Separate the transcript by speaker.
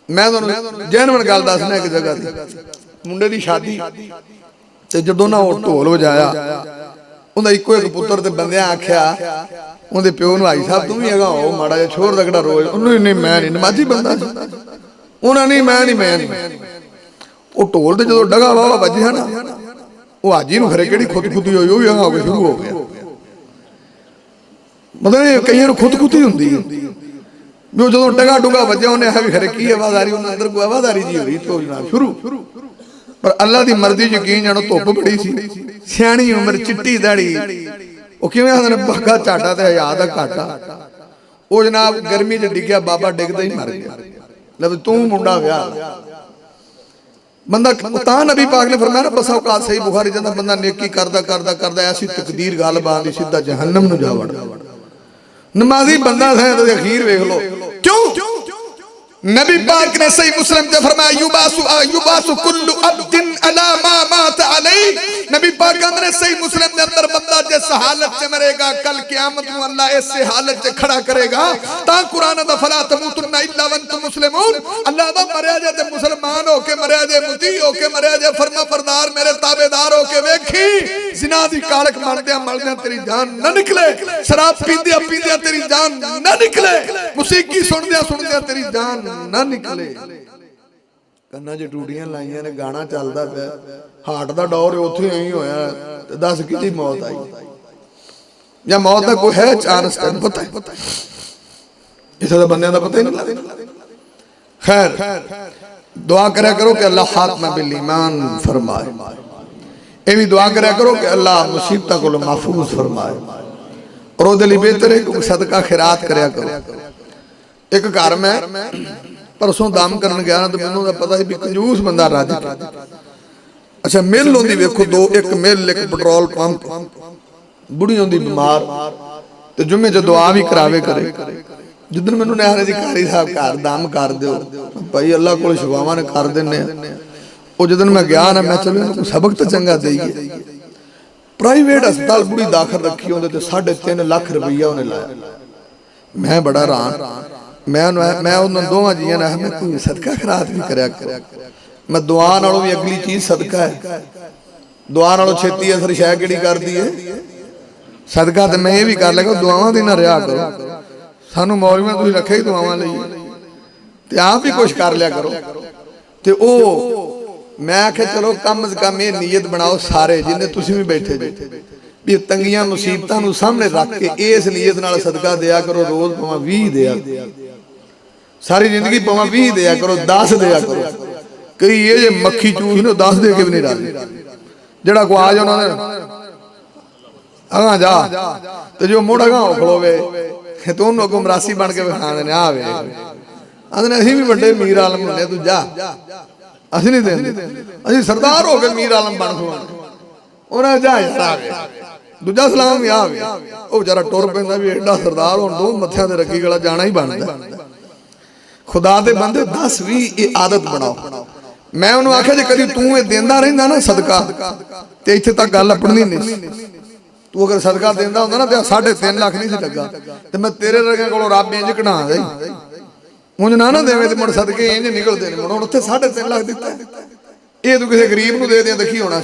Speaker 1: मैं तुहानूं जेनवन गल दसना, एक जगह दी मुंडे दी शादी ते जदों ना वो ढोल वजाया, उहदा इक्को एक पुत्तर ते बंदियां आख्या उहदे प्यो नूं, भाई साहब तू भी हैगा हो माड़ा जिहा छोर दा किहड़ा रोज, उन्होंने नहीं मैं नहीं, नमाजी बंदा उन्होंने नहीं मैं नहीं। वो ढोल ते जदों डगा वाला वजया ना, वो हाजी नूं खरे किहड़ी खुदखुदी होई, वो भी हैगा हो के शुरू हो गया। मतलब कई खुदकुती होंदी है, जो जो डगा डुगा वजया उन्हें आखिया भी खरे की आवाजारी, उन्हें अंदर कोई आवाजारी जी हुई तो जनाब शुरू। पर अल्लाह की मर्जी यकीन जानो, धुप बड़ी सी, सियाणी उम्र, चिट्टी दाड़ी, वो किवें आखदे ने बागा झाटा ते हया दा घाटा। वो जनाब गर्मी च डिग्या, बाबा डिगदा ही मर गया। लब तू मुंडा विआह बंदा तां नबी पाक ने फरमाया ना, बसा औकात सही बुखारी जांदा बंदा नेकी करदा करदा करदा ऐसी तकदीर गालिब आंदी सीधा जहन्नम नूं जा वड़दा। नमाजी बंदा है तो अखीर वेख लो क्यों। नबी पाक ने सही मुस्लिम से फरमाया, युबासु कुल्लु अब्दिन अला मा मात अलैहि। नबी पाक ने सही मुस्लिम के अंदर बंदा जिस हालत च मरेगा, कल क़यामत में अल्लाह इस हालत च खड़ा करेगा। ता कुरान दा फला तमूतुन्ना इल्ला व अंतुम मुस्लिमून, अल्लाह दा मरिया जे ते मुसलमान होके मरिया जे, मुती होके मरिया जे, फरमा बरदार मेरे ताबेदार होके वेखी, जिना दी कालक मरदिया मरदिया तेरी जान ना निकले, शराब पींदिया पींदिया तेरी जान ना निकले, मुसीकी सुनदिया सुनदिया तेरी जान ना निकले। कन्ना च टूटियां लाइया ने, गाना चलता पाया, हार्ट का दौर उत्थे ही होया, दस कि मौत आई या मौत का कोई है चांस? तेन पता है इसे तो बंदे का पता ही नहीं लगता। खैर दुआ करया करो कि अल्लाह खात्मा बिल ईमान फरमाए, ये भी दुआ करया करो कि अल्लाह मुसीबत को महफूज फरमाए, और वो लिए बेहतर है सदका खैरात करया करो। एक घर में परसों दम करन गया ना, तो मैनू पता है भी कंजूस बंदा राजी। अच्छा मिल होंदी वेखो दो, एक मिल एक पेट्रोल पंप, बुढ़ी होंदी बीमार, तो जुम्मे च दुआ भी करावे करे। जिदन मैनू निहारे जी कारी साहब घर दम कर दो भाई, अल्लाह को शिवावां ने कर देने। वो जिदन मैं गया ना, मैं चलो इन्हूं सबक तो चंगा देईए। प्राइवेट हस्पताल बुढ़ी दाखिल रखी, उहदे ते 3.5 लाख रुपया उन्हें लाया। मैं बड़ा हैरान, मैं उन्होंने दोवां जियां ने मैं कोई सदका खैरात भी करया कर। मैं दुआ नालों भी अगली चीज सदका है, दुआ नालों छेती असर शै किहड़ी करदी है सदका। तो मैं ये भी कर लिया, दुआवां दी ना रिहा करो। सानू मौलवियां तुसीं रखे ही दुआवां लई, ते आप भी कुछ कर लिया करो। ते ओ मैं आखे चलो कम अज कम ये नीयत बनाओ सारे जिन्ने तुसीं भी बैठे जे, भी तंगियां मुसीबतां नूं सामने रख के इस नीयत नाल सदका दिया करो। रोज भावें 20 दिया, सारी जिंदगी भावें 20 दिया करो, 10 दिया करो। कई ये जे मक्खी चूस ने 10 दे के भी नहीं राजी, जेड़ा को आ जाना अगा जा, तो जो मुड़ अगा खलोवे तो उन्होंने अगों मरासी बन के विखा देने, आ वे आदने असीं भी वड्डे मीर आलम होने, तू जा, असीं नहीं देंदे, असीं सरदार हो गए मीर आलम बन खलोने। उन्हें जा यार आ वे, दूजा सलाम भी आ वे, वो बेचारा टुर पैंदा भी एडा सरदार हुण दो मत्थियां ते रखी गला जाना ही बनदा। खुदा दे बंदे 10-20 ये आदत बनाओ। मैं उन्होंने आख्या जे कभी तू ये देंदा रहिंदा ना सदका, ते इत्थे तक गल अपनी नहीं। तू अगर सदका देंदा हुंदा ना ते 3.5 लाख नहीं सी लगा, ते मैं तेरे वर्गे कोलों रब इंज कढा दे। उंज ना देवे ते मुड़ सदके इंज निकलदे ने। मुड़ उत्थे 3.5 लाख दित्ता, ये तू किसी गरीब नूं दे दे देखी होना।